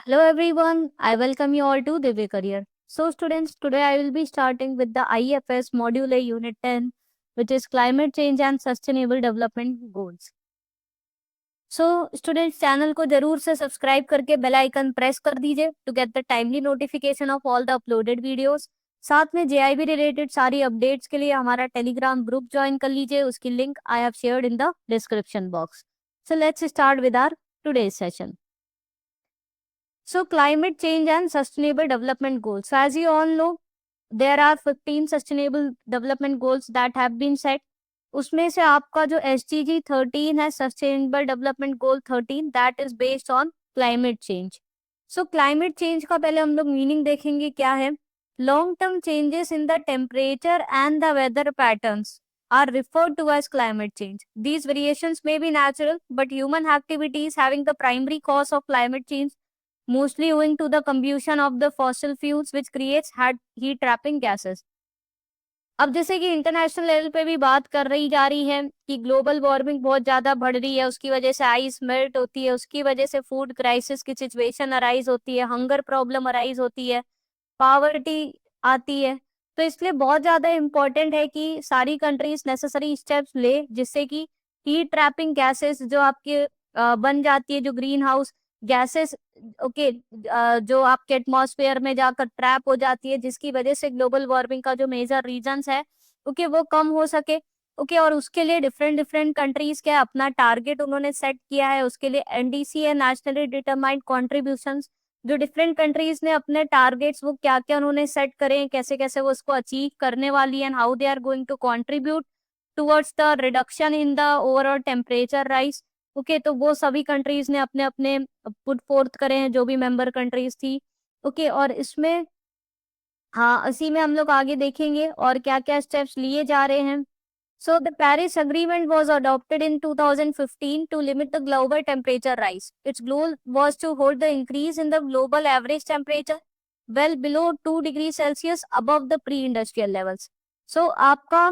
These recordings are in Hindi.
Hello everyone, I welcome you all to Divya Career. So students, today I will be starting with the IFS Module A Unit 10, which is Climate Change and Sustainable Development Goals. So students, channel को जरूर से सब्सक्राइब करके बेल आइकन प्रेस कर दीजिए to get the timely notification of all the uploaded videos. साथ में जेआईबी रिलेटेड सारी अपडेट्स के लिए हमारा टेलीग्राम ग्रुप ज्वाइन कर लीजिए, उसकी link I have shared in the description box. So let's start with our today's session. So climate change and sustainable development goals. So as you all know, there are 15 sustainable development goals that have been set. उसमें से आपका जो SDG 13 है, Sustainable Development Goal 13, that is based on climate change. So climate change का पहले हम लोग मीनिंग देखेंगे क्या है. Long term changes in the temperature and the weather patterns are referred to as climate change. These variations may be natural, but human activities having the primary cause of climate change, mostly owing to the combustion of the fossil fuels which creates heat trapping gases. अब जैसे कि इंटरनेशनल लेवल पे भी बात कर रही जा रही है कि ग्लोबल वार्मिंग बहुत ज्यादा बढ़ रही है, उसकी वजह से आइस मेल्ट होती है, उसकी वजह से फूड क्राइसिस की सिचुएशन अराइज होती है, हंगर प्रॉब्लम अराइज होती है, पावर्टी आती है. तो इसलिए बहुत ज्यादा इम्पोर्टेंट है कि सारी कंट्रीज नेसेसरी स्टेप्स ले जिससे कि हीट ट्रैपिंग गैसेस जो आपके बन जाती है, जो ग्रीन हाउस गैसेस ओके जो आपके एटमॉस्फेयर में जाकर ट्रैप हो जाती है, जिसकी वजह से ग्लोबल वार्मिंग का जो मेजर रीजंस है वो कम हो सके. और उसके लिए डिफरेंट डिफरेंट कंट्रीज के अपना टारगेट उन्होंने सेट किया है. उसके लिए एनडीसी है, नेशनली डिटरमाइंड कॉन्ट्रीब्यूशंस. जो डिफरेंट कंट्रीज ने अपने टारगेट्स वो क्या क्या उन्होंने सेट करे हैं, कैसे कैसे वो उसको अचीव करने वाली है, and how they are going to contribute towards the reduction in the overall temperature rise. तो वो सभी कंट्रीज ने अपने अपने पुट फोर्थ करे हैं, जो भी मेंबर कंट्रीज थी. और इसमें हाँ इसी में हम लोग आगे देखेंगे और क्या क्या स्टेप्स लिए जा रहे हैं. So the Paris Agreement was adopted in 2015 to limit the global temperature rise. Its goal was to hold the increase in the global average temperature well below 2 degrees Celsius above the pre-industrial levels. So आपका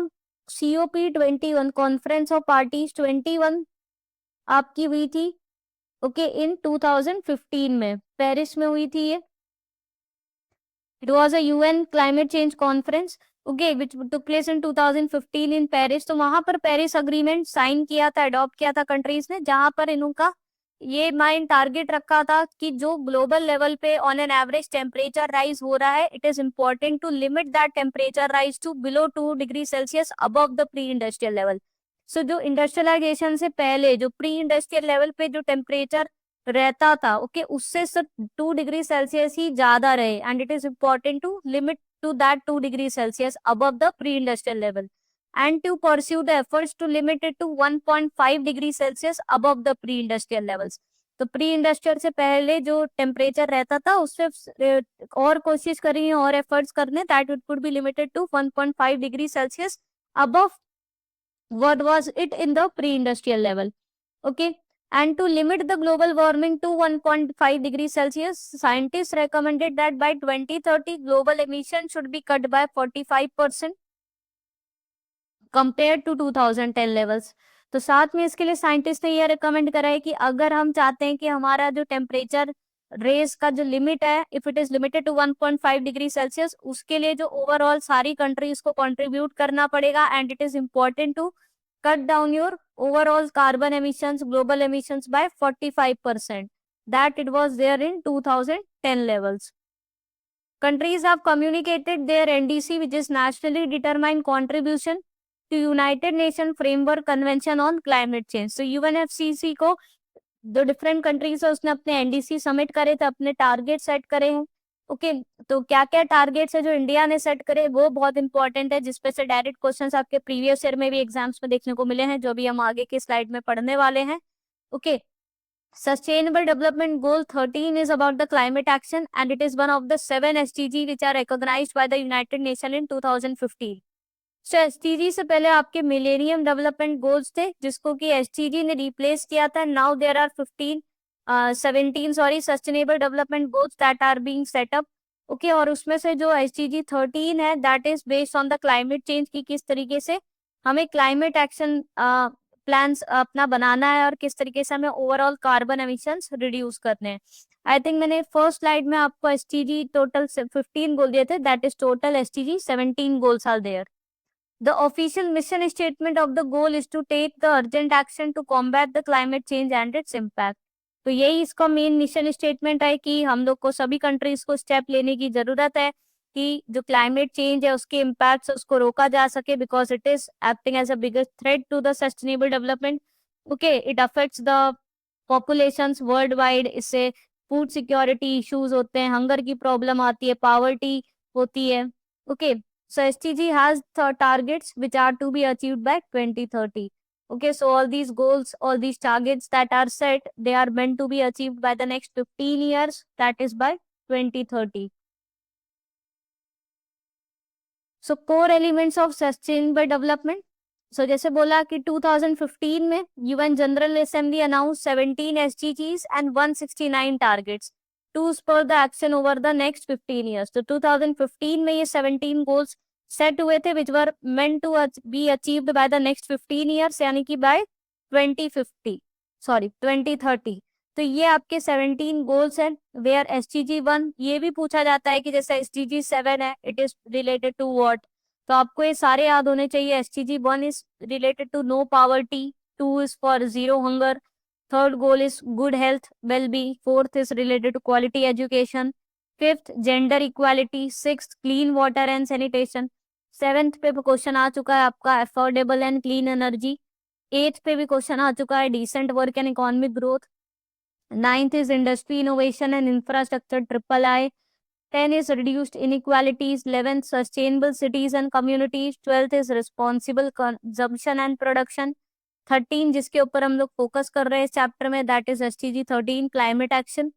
COP21 Conference of Parties 21 आपकी हुई थी इन 2015 में, पेरिस में हुई थी ये. It was a UN climate change conference which took place in 2015 in Paris. तो वहां पर पेरिस अग्रीमेंट साइन किया था, अडॉप्ट किया था कंट्रीज ने, जहां पर इनका ये माइंड टारगेट रखा था कि जो ग्लोबल लेवल पे on an average temperature rise हो रहा है, it is important to limit that temperature rise to below 2 degree Celsius above the pre industrial level. So जो इंडस्ट्रियलाइजेशन से पहले जो प्री इंडस्ट्रियल लेवल पे जो टेम्परेचर रहता था उससे सिर्फ 2 डिग्री सेल्सियस ही ज्यादा रहे, and it is important to limit to that 2 degrees Celsius above the pre-industrial level, and to pursue the efforts to limit it to 1.5 degrees Celsius above the pre-industrial levels. तो प्री इंडस्ट्रियल से पहले जो टेम्परेचर रहता था उससे और कोशिश करेंगे और एफर्ट्स करने that it could be limited to 1.5 degree Celsius above what was it in the pre industrial level. And to limit the global warming to 1.5 degrees Celsius, scientists recommended that by 2030, global emissions should be cut by 45% compared to 2010 levels. तो साथ में इसके लिए साइंटिस्ट ने यह रिकमेंड करा है कि अगर हम चाहते हैं कि हमारा जो टेम्परेचर रेस का जो लिमिट है, if it is limited to 1.5 degree Celsius, उसके लिए जो ओवरऑल सारी कंट्रीज को कंट्रीब्यूट करना पड़ेगा, and it is important to cut down your overall carbon emissions, global emissions by 45%. That it was there in 2010 levels. Countries have communicated their NDC, which is nationally determined contribution to United Nations Framework Convention on Climate Change. So UNFCCC को जो डिफरेंट कंट्रीज है उसने अपने एनडीसी सबमिट करे थे, अपने टारगेट सेट करे हैं. तो क्या क्या टारगेट्स है जो इंडिया ने सेट करे वो बहुत इंपॉर्टेंट है, जिसपे से डायरेक्ट क्वेश्चंस आपके प्रीवियस ईयर में भी एग्जाम्स में देखने को मिले हैं, जो भी हम आगे के स्लाइड में पढ़ने वाले हैं. Sustainable Development Goal 13 is about the climate action, and it is one of the 7 SDG which are recognized by the United Nations in 2015. So SDG से पहले आपके मिलेनियम डेवलपमेंट गोल्स थे, जिसको कि SDG ने रिप्लेस किया था. Now there are 17 sustainable development goals that are being set up. और उसमें से जो SDG 13 है that is based on the climate change की किस तरीके से हमें क्लाइमेट एक्शन प्लान्स अपना बनाना है और किस तरीके से हमें ओवरऑल कार्बन एमिशंस रिड्यूस करने हैं। आई थिंक मैंने फर्स्ट स्लाइड में आपको एसटीजी टोटल 15 गोल दिए थे, that is total STG 17 goals are there. The official mission statement of the goal is to take the urgent action to combat the climate change and its impact. तो यही इसका मेन मिशन स्टेटमेंट है कि हम लोग को सभी कंट्रीज को स्टेप लेने की जरूरत है कि जो क्लाइमेट चेंज है उसके इम्पैक्ट्स उसको रोका जा सके, because it is acting as a biggest threat to the sustainable development. Okay, it affects the populations worldwide. इससे फूड सिक्योरिटी इश्यूज होते हैं, हंगर की प्रॉब्लम आती है, पावर्टी होती है. Okay, so SDG has targets which are to be achieved by 2030. Okay, so all these goals, all these targets that are set, they are meant to be achieved by the next 15 years, that is by 2030. So core elements of sustainable development. So जैसे बोला कि 2015 में UN General Assembly announced 17 SDGs and 169 targets to spur the action over the next 15 years. तो 2015 में ये 17 goals सेट हुए थे which were meant to be achieved by the next 15 years, यानी कि by 2030. तो ये आपके 17 गोल्स हैं. वेयर SDG 1 ये भी पूछा जाता है कि जैसे SDG 7 है, it is related to what. तो आपको ये सारे याद होने चाहिए. SDG 1 is related to no poverty, 2 is for zero hunger, third goal is good health wellbeing, fourth is related to quality education, fifth gender equality, sixth clean water and sanitation, seventh पे क्वेश्चन आ चुका है आपका affordable and clean energy, eighth पे भी क्वेश्चन आ चुका है decent work and economic growth, ninth is industry innovation and infrastructure III, 10 is reduced inequalities, 11th sustainable cities and communities, 12th is responsible consumption and production, 13 जिसके ऊपर हम लोग फोकस कर रहे हैं इस चैप्टर में, that is SDG 13 climate action,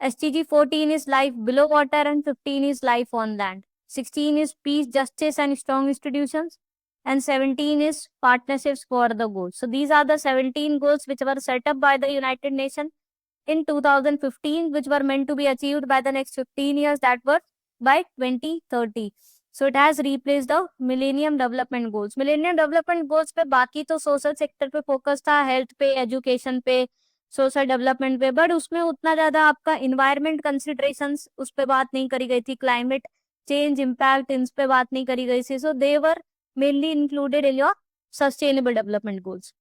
SDG 14 is life below water and 15 is life on land, 16 is peace, justice and strong institutions, and 17 is partnerships for the goals. So these are the 17 goals which were set up by the United Nations in 2015, which were meant to be achieved by the next 15 years, that were by 2030. So it has replaced the Millennium Development Goals. Millennium Development Goals पे बाकी तो सोशल सेक्टर पे फोकस था, हेल्थ पे, एजुकेशन पे, सोशल डेवलपमेंट पे, बट उसमें उतना ज्यादा आपका इन्वायरमेंट कंसिडरेशंस उस पे बात नहीं करी गई थी, क्लाइमेट चेंज इम्पैक्ट इन पे बात नहीं करी गई थी. So they were mainly included in your sustainable development goals.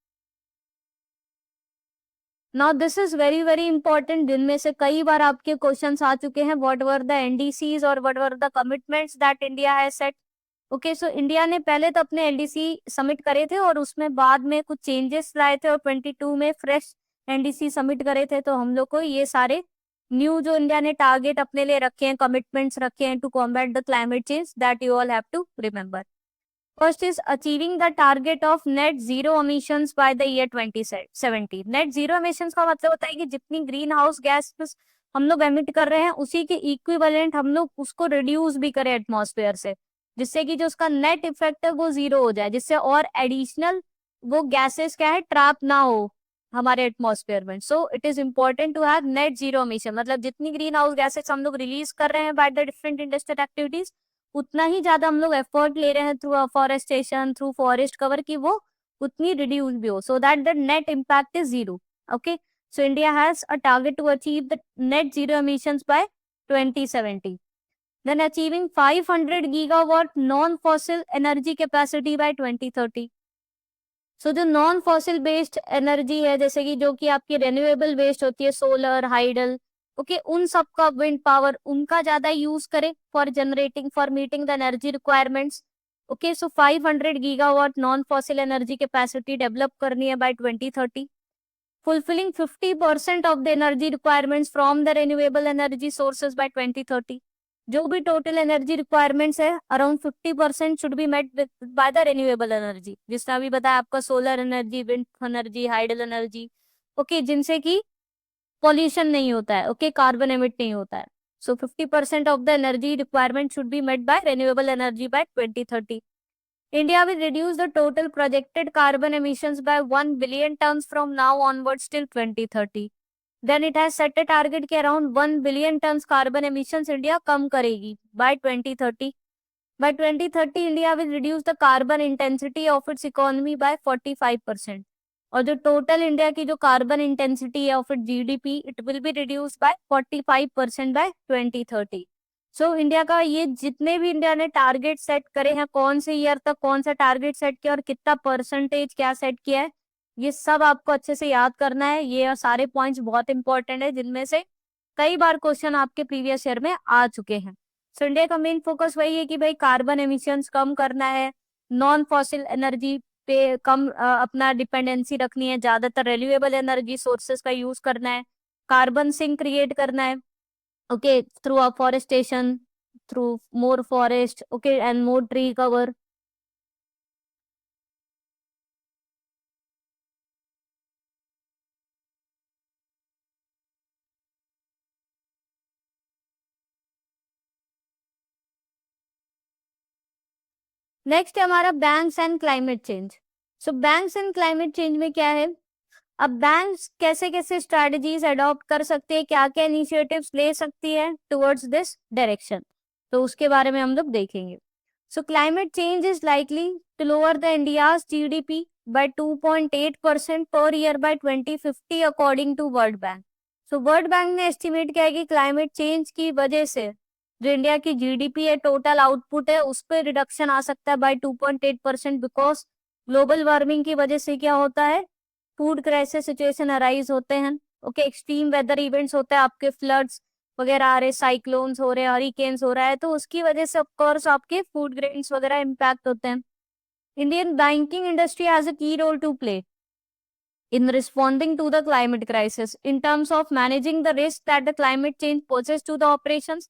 Now this is very very important. दिन में से कई बार आपके क्वेश्चंस आ चुके हैं, व्हाट वर द एनडीसीज और what were the commitments that India has set. Okay, so India ने पहले तो अपने एनडीसी सबमिट करे थे और उसमें बाद में कुछ चेंजेस लाए थे और 22 में फ्रेश एनडीसी सबमिट करे थे. तो हम लोग को ये सारे न्यू जो इंडिया ने टारगेट अपने लिए रखे हैं, कमिटमेंट्स रखे हैं to combat the climate change, that you all have to remember. First is achieving the target of net zero emissions by the year 2070. Net zero emissions का मतलब होता है कि जितनी ग्रीन हाउस गैस हम लोग एमिट कर रहे हैं उसी के इक्विवेलेंट हम लोग उसको रिड्यूस भी करें एटमॉस्फेयर से, जिससे कि जो उसका नेट इफेक्ट है वो जीरो हो जाए, जिससे और एडिशनल वो गैसेस क्या है ट्रैप ना हो हमारे एटमॉस्फेयर में. So it is important to have net zero emission, मतलब जितनी ग्रीन हाउस गैसेस हम लोग रिलीज कर रहे हैं by the different industrial activities, उतना ही ज्यादा हम लोग एफर्ट ले रहे हैं through afforestation, through forest cover की वो उतनी रिड्यूस भी हो, so that the net impact is zero. Okay, so India has a target to achieve the net zero emissions by 2070. Then achieving 500 gigawatt non fossil energy capacity by 2030. So जो नॉन फॉसिल बेस्ड एनर्जी है, जैसे कि जो कि आपकी रेन्यूएबल बेस्ड होती है, सोलर, हाइडल, ओके, उन सब का विंड पावर उनका ज्यादा यूज करें for generating, for meeting the energy requirements. Okay, so 500 gigawatt non fossil energy capacity develop करनी है by 2030. Fulfilling 50% of the energy requirements from the renewable energy sources by 2030. जो भी टोटल एनर्जी रिक्वायरमेंट्स है around 50% should be met by the renewable energy, जिसका भी बताया आपका solar energy, wind energy, hydel energy, okay, जिनसे कि पॉल्यूशन नहीं होता है, ओके, कार्बन एमिट नहीं होता है. So 50% of the energy requirement should be met by renewable energy by 2030. India will reduce the total projected carbon emissions by 1 billion tons from now onwards till 2030. Then it has set a target कि around 1 billion tons carbon emissions India कम करेगी by 2030. By 2030, India will reduce the carbon intensity of its economy by 45%. और जो टोटल इंडिया की जो कार्बन इंटेंसिटी है of it GDP, it will be reduce by 45% by 2030। So India का ये जितने भी इंडिया ने टारगेट सेट करे हैं, कौन से ईयर तक कौन सा टारगेट सेट किया और कितना परसेंटेज क्या सेट किया है, ये सब आपको अच्छे से याद करना है। ये सारे पॉइंट्स बहुत इंपॉर्टेंट है, जिनमें से कई बार क्वेश्चन आपके प्रीवियस ईयर में आ चुके हैं। सो इंडिया का मेन फोकस वही है कि भाई कार्बन एमिशंस कम करना है, नॉन फॉसिल एनर्जी पे कम अपना डिपेंडेंसी रखनी है, ज्यादातर रिन्यूएबल एनर्जी सोर्सेस का यूज करना है, कार्बन सिंक क्रिएट करना है, okay, through afforestation, through more forest, okay, and more tree cover. Next है हमारा banks and climate change. So banks and climate change में क्या है, अब बैंक्स कैसे कैसे स्ट्रेटजीज अडॉप्ट कर सकती है, क्या क्या इनिशिएटिव्स ले सकती है टुवर्ड्स दिस डायरेक्शन, तो उसके बारे में हम लोग देखेंगे। So climate change is likely to lower the India's GDP by 2.8% per year by 2050 according to world bank. So world bank ने एस्टिमेट किया है कि क्लाइमेट चेंज की वजह से जो इंडिया की जीडीपी है, टोटल आउटपुट है, उस पर रिडक्शन आ सकता है बाय 2.8%, बिकॉज ग्लोबल वार्मिंग की वजह से क्या होता है, फूड क्राइसिस सिचुएशन अराइज होते हैं, ओके, एक्सट्रीम वेदर इवेंट्स होते हैं, आपके फ्लड्स वगैरह आ रहे, साइक्लोन्स हो रहे हैं, हरिकेन्स हो रहा है, तो उसकी वजह से ऑफकोर्स आपके फूड ग्रेन्स वगैरह इम्पैक्ट होते हैं। Indian banking industry has a key role to play in responding to the climate crisis in terms of managing the risk that the climate change poses to the operations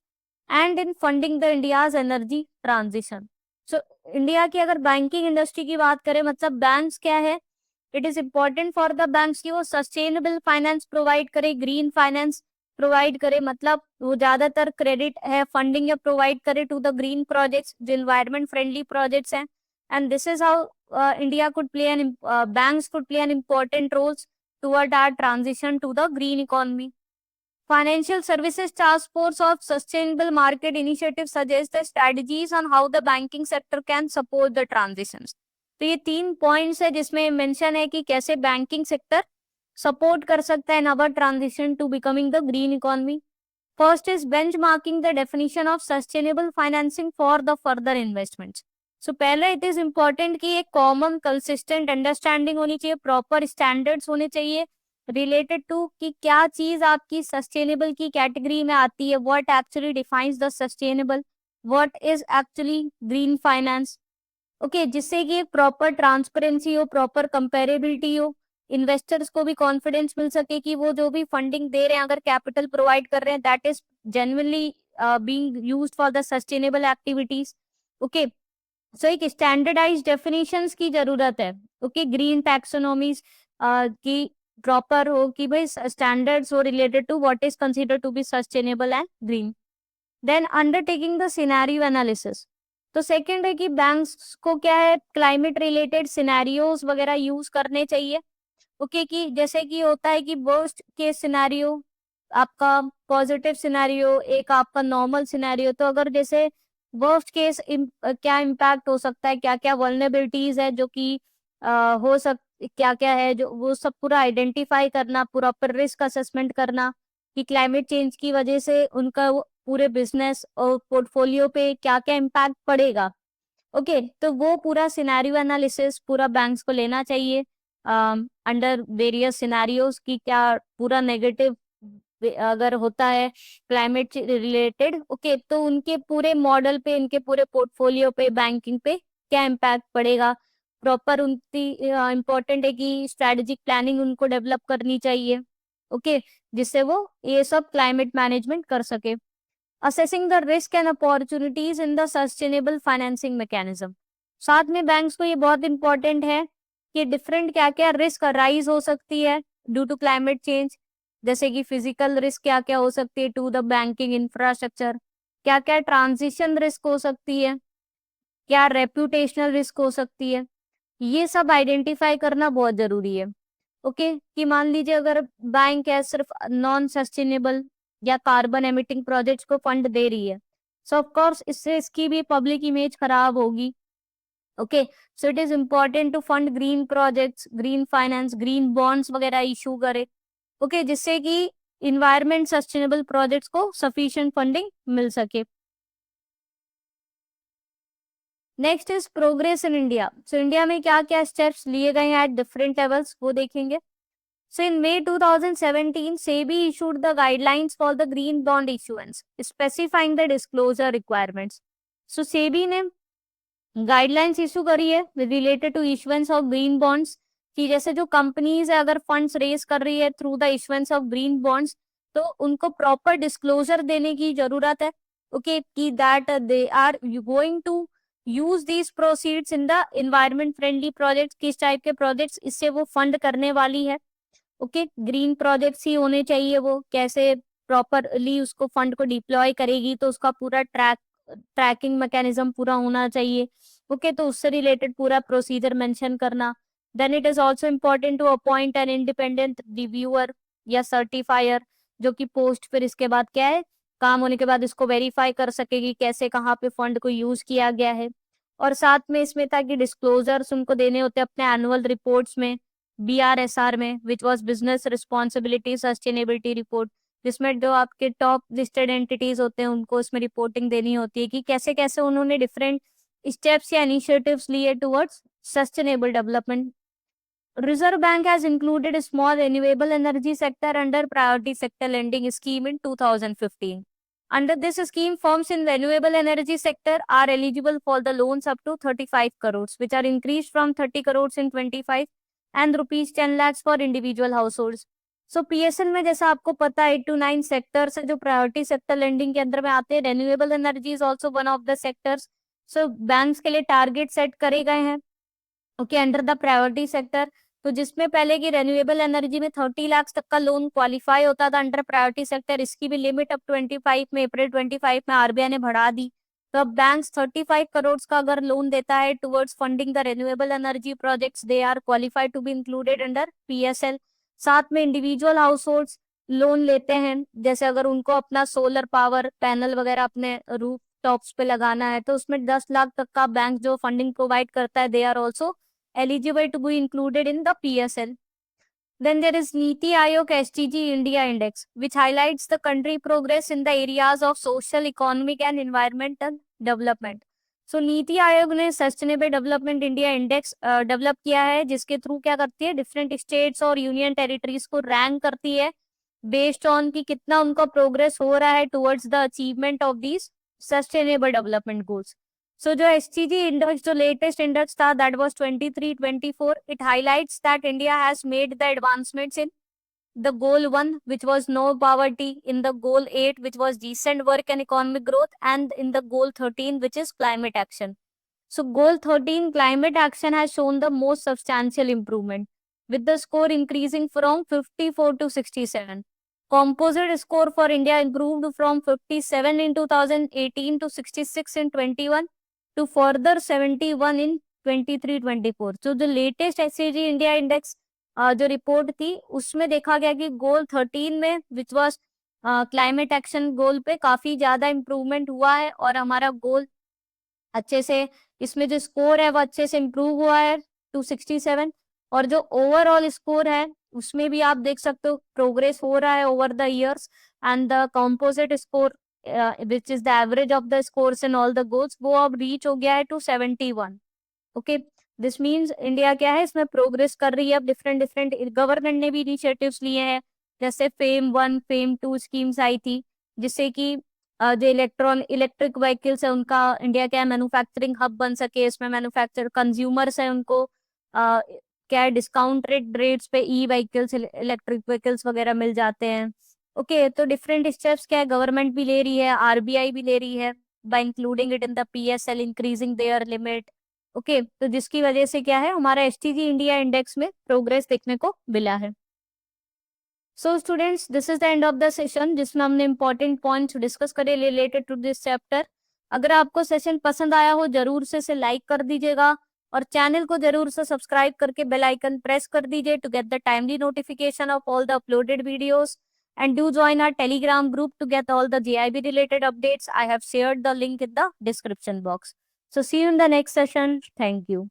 and in funding the India's energy transition. So India की अगर बैंकिंग इंडस्ट्री की बात करें, मतलब बैंक्स क्या है, it is important for the banks की वो सस्टेनेबल फाइनेंस प्रोवाइड करे, ग्रीन फाइनेंस प्रोवाइड करे, मतलब वो ज्यादातर क्रेडिट है, फंडिंग या प्रोवाइड करे टू द ग्रीन प्रोजेक्ट्स, जो इन्वायरमेंट फ्रेंडली प्रोजेक्ट्स हैं। And this is how India could play banks could play an important roles toward our transition to the green economy. Financial Services Task Force of Sustainable Market Initiative suggests the strategies on how the banking sector can support the transitions. तो ये 3 पॉइंट्स है जिसमें मेंशन है कि कैसे बैंकिंग सेक्टर सपोर्ट कर सकता है in our transition to becoming the green economy. First is benchmarking the definition of sustainable financing for the further investments. So पहले इट इज इम्पोर्टेंट कि एक कॉमन कंसिस्टेंट अंडरस्टैंडिंग होनी चाहिए, प्रॉपर स्टैंडर्ड्स होने चाहिए रिलेटेड टू कि क्या चीज आपकी सस्टेनेबल की कैटेगरी में आती है, what actually defines the sustainable, what is actually green finance, okay, जिससे कि एक प्रॉपर ट्रांसपेरेंसी हो, प्रॉपर कंपेरेबिलिटी हो, इन्वेस्टर्स को भी कॉन्फिडेंस मिल सके कि वो जो भी फंडिंग दे रहे हैं, अगर कैपिटल प्रोवाइड कर रहे हैं, that is genuinely being used for the sustainable activities, okay. So एक स्टैंडर्डाइज डेफिनेशंस की जरूरत है, ओके, ग्रीन टैक्सोनॉमीज की प्रॉपर हो कि भाई स्टैंडर्ड्स हो related to what is consider to be sustainable and green. Then undertaking the scenario analysis. तो सेकंड है कि बैंक्स को क्या है, क्लाइमेट रिलेटेड सिनेरियोज वगैरह यूज करने चाहिए, ओके, कि जैसे कि होता है कि वर्स्ट केस सिनेरियो आपका, पॉजिटिव सिनेरियो, एक आपका नॉर्मल सिनेरियो। तो अगर जैसे वर्स्ट केस क्या इम्पैक्ट हो सकता है, क्या क्या वल्नरेबिलिटीज है जो कि हो सक क्या क्या है, जो वो सब पूरा आइडेंटिफाई करना, प्रॉपर रिस्क असेसमेंट करना कि क्लाइमेट चेंज की वजह से उनका पूरे बिजनेस और पोर्टफोलियो पे क्या क्या इम्पैक्ट पड़ेगा, ओके। तो वो पूरा सिनेरियो एनालिसिस पूरा बैंक्स को लेना चाहिए अंडर वेरियस सिनेरियोज की, क्या पूरा नेगेटिव अगर होता है क्लाइमेट रिलेटेड, ओके, तो उनके पूरे मॉडल पे, इनके पूरे पोर्टफोलियो पे, बैंकिंग पे क्या इम्पैक्ट पड़ेगा। प्रॉपर उनकी इम्पोर्टेंट है कि स्ट्रेटेजिक प्लानिंग उनको डेवलप करनी चाहिए, ओके, जिससे वो ये सब क्लाइमेट मैनेजमेंट कर सके। Assessing the risk and opportunities in the sustainable financing mechanism. साथ में बैंक्स को ये बहुत इंपॉर्टेंट है कि डिफरेंट क्या क्या रिस्क अराइज हो सकती है ड्यू टू क्लाइमेट चेंज, जैसे कि फिजिकल रिस्क क्या क्या हो सकती है टू द बैंकिंग इंफ्रास्ट्रक्चर, क्या क्या ट्रांजिशन रिस्क हो सकती है, क्या रेप्यूटेशनल रिस्क हो सकती है, ये सब आइडेंटिफाई करना बहुत जरूरी है, ओके। कि मान लीजिए अगर बैंक है सिर्फ नॉन सस्टेनेबल या कार्बन एमिटिंग प्रोजेक्ट्स को फंड दे रही है, सो ऑफ कोर्स इससे इसकी भी पब्लिक इमेज खराब होगी, okay, so it is important to fund green projects, green finance, green bonds वगैरह इशू करे, ओके, जिससे कि इन्वायरमेंट सस्टेनेबल प्रोजेक्ट्स को सफिशिएंट फंडिंग मिल सके। Next is progress in India. So India में क्या क्या स्टेप्स लिए गए हैं एट डिफरेंट लेवल्स, वो देखेंगे। So in May 2017, SEBI issued the guidelines for the green bond issuance, specifying the disclosure requirements. So SEBI ने गाइडलाइंस इशू करी है related to issuance of green bonds, कि जैसे जो कंपनीज है अगर फंड्स रेज कर रही है through the issuance of green bonds, तो उनको प्रॉपर डिस्क्लोजर देने की जरूरत है, ओके, कि that they are going to use these proceeds in the environment friendly projects, किस टाइप के प्रोजेक्ट्स इससे वो फंड करने वाली है, ओके, ग्रीन प्रोजेक्ट्स ही होने चाहिए, वो कैसे प्रॉपरली उसको फंड को डिप्लॉय करेगी तो उसका पूरा ट्रैकिंग मैकेनिज्म पूरा होना चाहिए, ओके, तो उससे रिलेटेड पूरा प्रोसीजर मेंशन करना। Then it is also important to appoint an independent reviewer या सर्टिफायर, जो कि पोस्ट फिर इसके बाद क्या है, काम होने के बाद इसको वेरीफाई कर सकेगी कैसे कहाँ पे फंड को यूज किया गया है। और साथ में इसमें था कि डिस्क्लोजर्स उनको देने होते हैं अपने एनुअल रिपोर्ट्स में, BRSR में, which was business responsibility sustainability report, जिसमें जो आपके टॉप लिस्टेड एंटिटीज होते हैं उनको इसमें रिपोर्टिंग देनी होती है कि कैसे कैसे उन्होंने डिफरेंट स्टेप्स या इनिशिएटिव्स लिए towards sustainable development. Reserve Bank has included a small renewable energy sector under priority sector lending scheme in 2015. Under this scheme, firms in renewable energy sector are eligible for the loans up to 35 crores, which are increased from 30 crores in 25 and rupees 10 lakhs for individual households. So PSL में जैसा आपको पता है 8 to 9 सेक्टर्स है जो प्रायोरिटी सेक्टर लेंडिंग के अंदर में आते हैं। Renewable energy is also one of the sectors. So banks के लिए टारगेट सेट करे गए हैं, okay, under the priority sector. तो जिसमें पहले की रेन्यूएबल एनर्जी में 30 लाख तक का लोन क्वालिफाई होता था अंडर प्रायोरिटी सेक्टर, इसकी भी लिमिट अब 25 में अप्रैल 25 में आरबीआई ने बढ़ा दी। तो अब बैंक्स 35 करोड़ का अगर लोन देता है towards funding the renewable energy projects, they are qualified to be included under PSL। साथ में इंडिविजुअल हाउस लोन लेते हैं, जैसे अगर उनको अपना सोलर पावर पैनल वगैरह अपने रूफ टॉप्स पे लगाना है तो उसमें 10 लाख तक का बैंक जो फंडिंग प्रोवाइड करता है, they are also eligible to be included in the PSL. Then there is Niti Aayog SDG India Index, which highlights the country progress in the areas of social, economic and environmental development. So NITI Aayog ने sustainable development India index develop किया है, जिसके थ्रू क्या करती है, डिफरेंट स्टेट्स और यूनियन टेरिटरीज को रैंक करती है बेस्ड ऑन कि कितना उनका प्रोग्रेस हो रहा है towards the achievement of these sustainable development goals. So जो SDG इंडेक्स जो लेटेस्ट इंडेक्स था that was 23-24, it highlights that India has made the advancements in the goal 1 which was no poverty, in the goal 8 which was decent work and economic growth, and in the goal 13 which is climate action. So goal 13 climate action has shown the most substantial improvement, with the score increasing from 54 to 67. Composite score for India improved from 57 in 2018 to 66 in 21 to further 71 in 23-24. So the latest SAG India index जो रिपोर्ट थी उसमें देखा गया कि गोल 13 में विच वॉज क्लाइमेट एक्शन गोल पे काफी ज्यादा इम्प्रूवमेंट हुआ है, और हमारा गोल अच्छे से इसमें जो स्कोर है वो अच्छे से इम्प्रूव हुआ है 267। और जो ओवरऑल स्कोर है उसमें भी आप देख सकते हो प्रोग्रेस हो रहा है over the years, and the composite score which is the average of the scores in all the goals, वो अब रीच हो गया है 271। ओके, दिस मीन्स इंडिया क्या है इसमें प्रोग्रेस कर रही है। अब डिफरेंट गवर्नमेंट ने भी इनिशिएटिव्स लिए हैं, जैसे FAME 1 FAME 2 स्कीम्स आई थी, जिससे कि जो इलेक्ट्रिक व्हीकल्स है उनका इंडिया क्या है मैन्युफैक्चरिंग हब बन सके। इसमें मैन्युफैक्चर कंज्यूमर्स है उनको क्या है डिस्काउंट रेट्स पे ई व्हीकल्स इलेक्ट्रिक व्हीकल्स वगैरह मिल जाते हैं। ओके, तो डिफरेंट स्टेप्स क्या है गवर्नमेंट भी ले रही है, RBI भी ले रही है, bye including it in the PSL, increasing there limit. Okay, तो जिसकी वजह से क्या है हमारा SDG इंडिया इंडेक्स में प्रोग्रेस देखने को मिला है। So students, this is the end of the session, जिसमें हमने इंपॉर्टेंट पॉइंट्स डिस्कस करे रिलेटेड टू दिस चैप्टर। अगर आपको सेशन पसंद आया हो जरूर से इसे लाइक कर दीजिएगा, और चैनल को जरूर से सब्सक्राइब करके बेल आइकन प्रेस कर दीजिए to get the timely notification of all the uploaded videos, and do join our Telegram group to get all the JIB related updates. I have shared the link in the description box. So see you in the next session. Thank you.